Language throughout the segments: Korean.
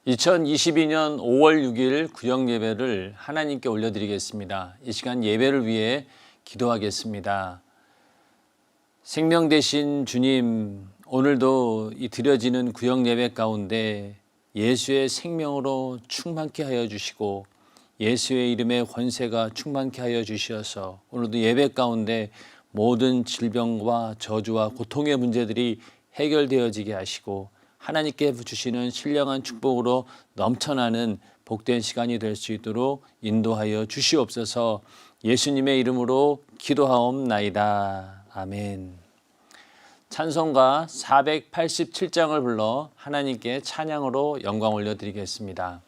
2022년 5월 6일 구역 예배를 하나님께 올려드리겠습니다. 이 시간 예배를 위해 기도하겠습니다. 생명 되신 주님, 오늘도 이 드려지는 구역 예배 가운데 예수의 생명으로 충만케 하여 주시고 예수의 이름의 권세가 충만케 하여 주시어서 오늘도 예배 가운데 모든 질병과 저주와 고통의 문제들이 해결되어지게 하시고 하나님께 주시는 신령한 축복으로 넘쳐나는 복된 시간이 될 수 있도록 인도하여 주시옵소서. 예수님의 이름으로 기도하옵나이다. 아멘. 찬송가 487장을 불러 하나님께 찬양으로 영광 올려드리겠습니다.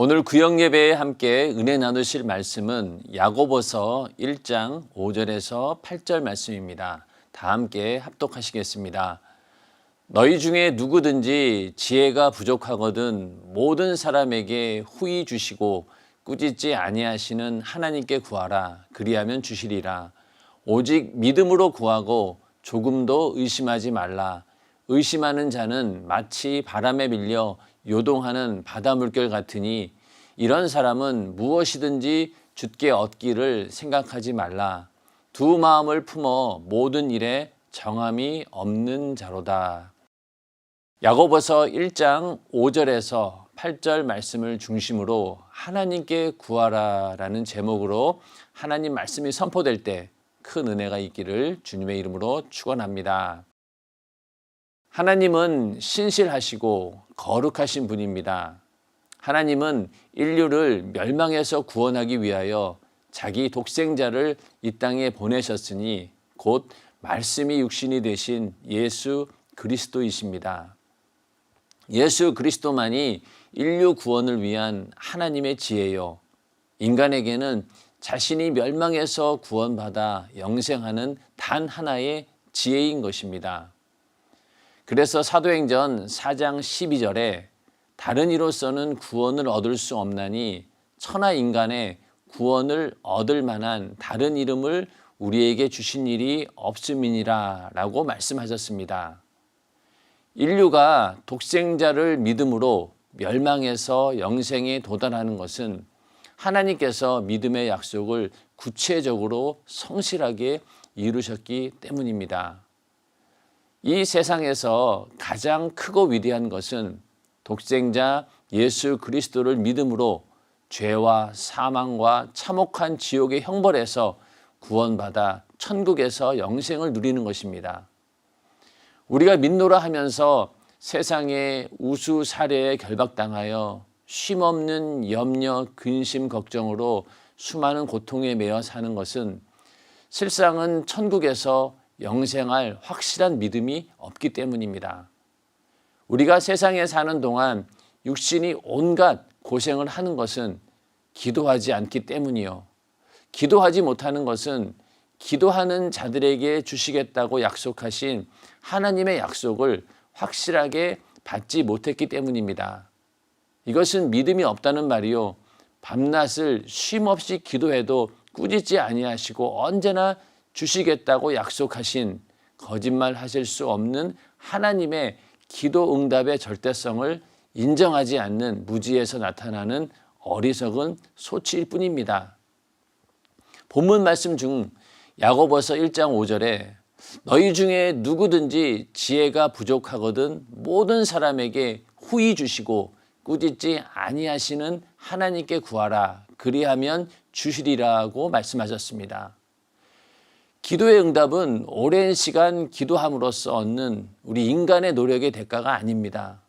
오늘 구역 예배에 함께 은혜 나누실 말씀은 야고보서 1장 5절에서 8절 말씀입니다. 다 함께 합독하시겠습니다. 너희 중에 누구든지 지혜가 부족하거든 모든 사람에게 후히 주시고 꾸짖지 아니하시는 하나님께 구하라. 그리하면 주시리라. 오직 믿음으로 구하고 조금도 의심하지 말라. 의심하는 자는 마치 바람에 밀려 요동하는 바다 물결 같으니 이런 사람은 무엇이든지 주께 얻기를 생각하지 말라. 두 마음을 품어 모든 일에 정함이 없는 자로다. 야고보서 1장 5절에서 8절 말씀을 중심으로 하나님께 구하라라는 제목으로 하나님 말씀이 선포될 때 큰 은혜가 있기를 주님의 이름으로 축원합니다. 하나님은 신실하시고 거룩하신 분입니다. 하나님은 인류를 멸망에서 구원하기 위하여 자기 독생자를 이 땅에 보내셨으니 곧 말씀이 육신이 되신 예수 그리스도이십니다. 예수 그리스도만이 인류 구원을 위한 하나님의 지혜요. 인간에게는 자신이 멸망에서 구원받아 영생하는 단 하나의 지혜인 것입니다. 그래서 사도행전 4장 12절에 다른 이로서는 구원을 얻을 수 없나니 천하 인간의 구원을 얻을 만한 다른 이름을 우리에게 주신 일이 없음이니라 라고 말씀하셨습니다. 인류가 독생자를 믿음으로 멸망에서 영생에 도달하는 것은 하나님께서 믿음의 약속을 구체적으로 성실하게 이루셨기 때문입니다. 이 세상에서 가장 크고 위대한 것은 독생자 예수 그리스도를 믿음으로 죄와 사망과 참혹한 지옥의 형벌에서 구원받아 천국에서 영생을 누리는 것입니다. 우리가 믿노라 하면서 세상의 우수 사례에 결박당하여 쉼없는 염려, 근심, 걱정으로 수많은 고통에 매여 사는 것은 실상은 천국에서 영생할 확실한 믿음이 없기 때문입니다. 우리가 세상에 사는 동안 육신이 온갖 고생을 하는 것은 기도하지 않기 때문이요. 기도하지 못하는 것은 기도하는 자들에게 주시겠다고 약속하신 하나님의 약속을 확실하게 받지 못했기 때문입니다. 이것은 믿음이 없다는 말이요. 밤낮을 쉼없이 기도해도 꾸짖지 아니하시고 언제나 주시겠다고 약속하신 거짓말하실 수 없는 하나님의 기도 응답의 절대성을 인정하지 않는 무지에서 나타나는 어리석은 소치일 뿐입니다. 본문 말씀 중 야고보서 1장 5절에 너희 중에 누구든지 지혜가 부족하거든 모든 사람에게 후히 주시고 꾸짖지 아니하시는 하나님께 구하라 그리하면 주시리라고 말씀하셨습니다. 기도의 응답은 오랜 시간 기도함으로써 얻는 우리 인간의 노력의 대가가 아닙니다.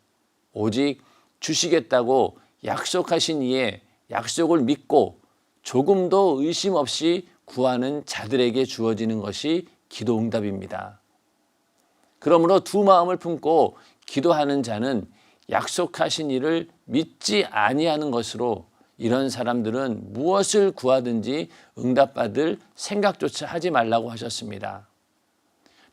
오직 주시겠다고 약속하신 이에 약속을 믿고 조금도 의심 없이 구하는 자들에게 주어지는 것이 기도 응답입니다. 그러므로 두 마음을 품고 기도하는 자는 약속하신 이를 믿지 아니하는 것으로 이런 사람들은 무엇을 구하든지 응답받을 생각조차 하지 말라고 하셨습니다.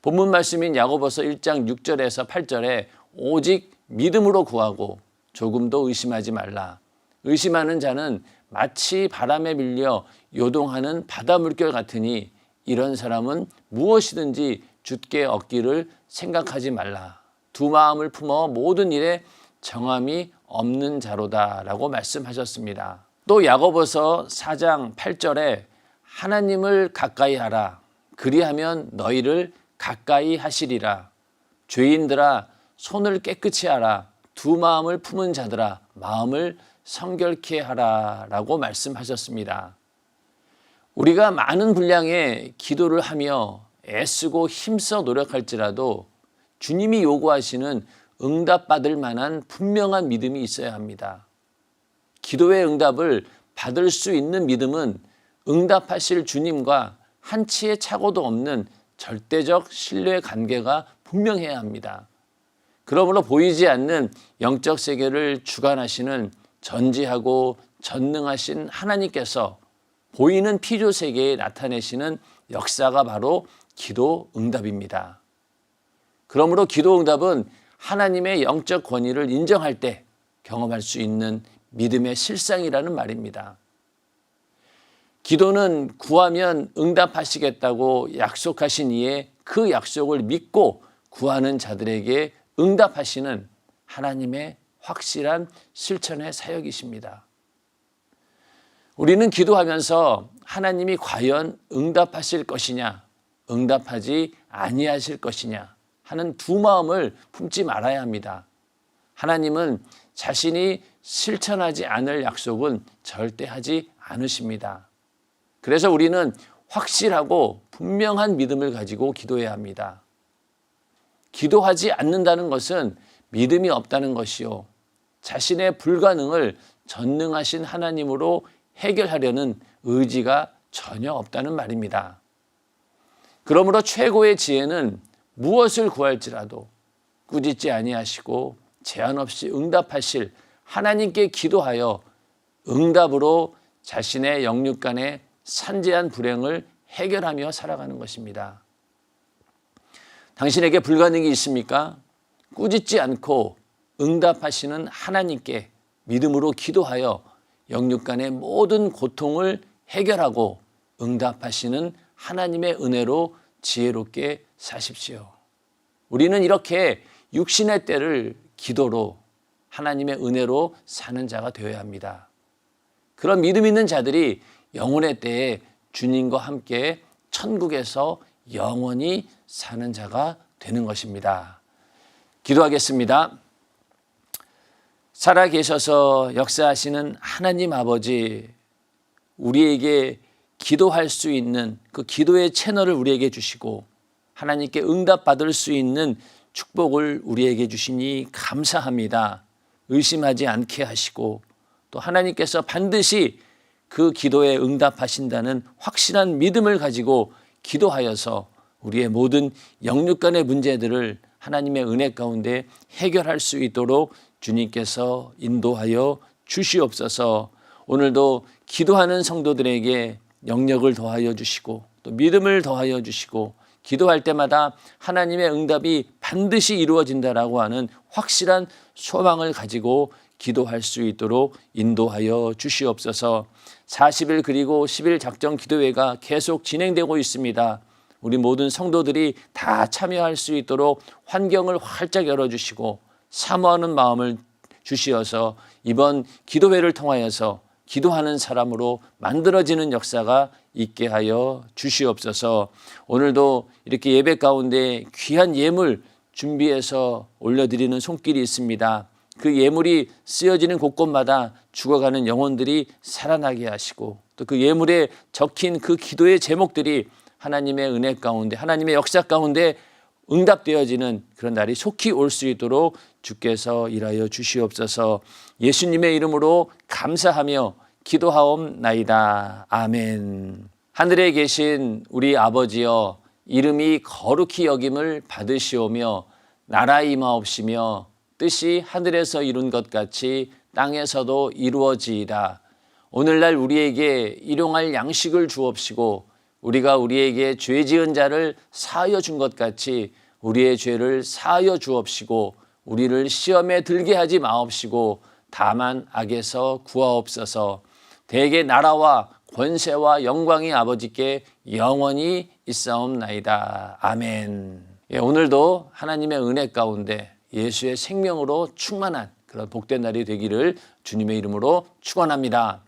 본문 말씀인 야고보서 1장 6절에서 8절에 오직 믿음으로 구하고 조금도 의심하지 말라. 의심하는 자는 마치 바람에 밀려 요동하는 바다 물결 같으니 이런 사람은 무엇이든지 주께 얻기를 생각하지 말라. 두 마음을 품어 모든 일에 정함이 없는 자로다라고 말씀하셨습니다. 또 야고보서 4장 8절에 하나님을 가까이 하라. 그리하면 너희를 가까이 하시리라. 죄인들아 손을 깨끗이 하라. 두 마음을 품은 자들아 마음을 성결케 하라 라고 말씀하셨습니다. 우리가 많은 분량의 기도를 하며 애쓰고 힘써 노력할지라도 주님이 요구하시는 응답받을 만한 분명한 믿음이 있어야 합니다. 기도의 응답을 받을 수 있는 믿음은 응답하실 주님과 한치의 착오도 없는 절대적 신뢰 관계가 분명해야 합니다. 그러므로 보이지 않는 영적 세계를 주관하시는 전지하고 전능하신 하나님께서 보이는 피조 세계에 나타내시는 역사가 바로 기도 응답입니다. 그러므로 기도 응답은 하나님의 영적 권위를 인정할 때 경험할 수 있는 믿음의 실상이라는 말입니다. 기도는 구하면 응답하시겠다고 약속하신 이에 그 약속을 믿고 구하는 자들에게 응답하시는 하나님의 확실한 실천의 사역이십니다. 우리는 기도하면서 하나님이 과연 응답하실 것이냐, 응답하지 아니하실 것이냐 하는 두 마음을 품지 말아야 합니다. 하나님은 자신이 실천하지 않을 약속은 절대 하지 않으십니다. 그래서 우리는 확실하고 분명한 믿음을 가지고 기도해야 합니다. 기도하지 않는다는 것은 믿음이 없다는 것이요. 자신의 불가능을 전능하신 하나님으로 해결하려는 의지가 전혀 없다는 말입니다. 그러므로 최고의 지혜는 무엇을 구할지라도 꾸짖지 아니하시고 제한 없이 응답하실 하나님께 기도하여 응답으로 자신의 영육간의 산재한 불행을 해결하며 살아가는 것입니다. 당신에게 불가능이 있습니까? 꾸짖지 않고 응답하시는 하나님께 믿음으로 기도하여 영육간의 모든 고통을 해결하고 응답하시는 하나님의 은혜로 지혜롭게 사십시오. 우리는 이렇게 육신의 때를 기도로 하나님의 은혜로 사는 자가 되어야 합니다. 그런 믿음 있는 자들이 영혼의 때에 주님과 함께 천국에서 영원히 사는 자가 되는 것입니다. 기도하겠습니다. 살아계셔서 역사하시는 하나님 아버지, 우리에게 기도할 수 있는 그 기도의 채널을 우리에게 주시고 하나님께 응답받을 수 있는 축복을 우리에게 주시니 감사합니다. 의심하지 않게 하시고 또 하나님께서 반드시 그 기도에 응답하신다는 확실한 믿음을 가지고 기도하여서 우리의 모든 영육 간의 문제들을 하나님의 은혜 가운데 해결할 수 있도록 주님께서 인도하여 주시옵소서. 오늘도 기도하는 성도들에게 영력을 더하여 주시고 또 믿음을 더하여 주시고 기도할 때마다 하나님의 응답이 반드시 이루어진다라고 하는 확실한 소망을 가지고 기도할 수 있도록 인도하여 주시옵소서. 40일 그리고 10일 작정 기도회가 계속 진행되고 있습니다. 우리 모든 성도들이 다 참여할 수 있도록 환경을 활짝 열어주시고 사모하는 마음을 주시어서 이번 기도회를 통하여서 기도하는 사람으로 만들어지는 역사가 있게 하여 주시옵소서. 오늘도 이렇게 예배 가운데 귀한 예물 준비해서 올려드리는 손길이 있습니다. 그 예물이 쓰여지는 곳곳마다 죽어가는 영혼들이 살아나게 하시고 또 그 예물에 적힌 그 기도의 제목들이 하나님의 은혜 가운데 하나님의 역사 가운데 응답되어지는 그런 날이 속히 올 수 있도록 주께서 일하여 주시옵소서. 예수님의 이름으로 감사하며 기도하옵나이다. 아멘. 하늘에 계신 우리 아버지여, 이름이 거룩히 여김을 받으시오며 나라 임하옵시며 뜻이 하늘에서 이룬 것 같이 땅에서도 이루어지이다. 오늘날 우리에게 일용할 양식을 주옵시고 우리가 우리에게 죄 지은 자를 사하여 준 것 같이 우리의 죄를 사하여 주옵시고 우리를 시험에 들게 하지 마옵시고 다만 악에서 구하옵소서. 대개 나라와 권세와 영광이 아버지께 영원히 있사옵나이다. 아멘. 오늘도 하나님의 은혜 가운데 예수의 생명으로 충만한 그런 복된 날이 되기를 주님의 이름으로 축원합니다.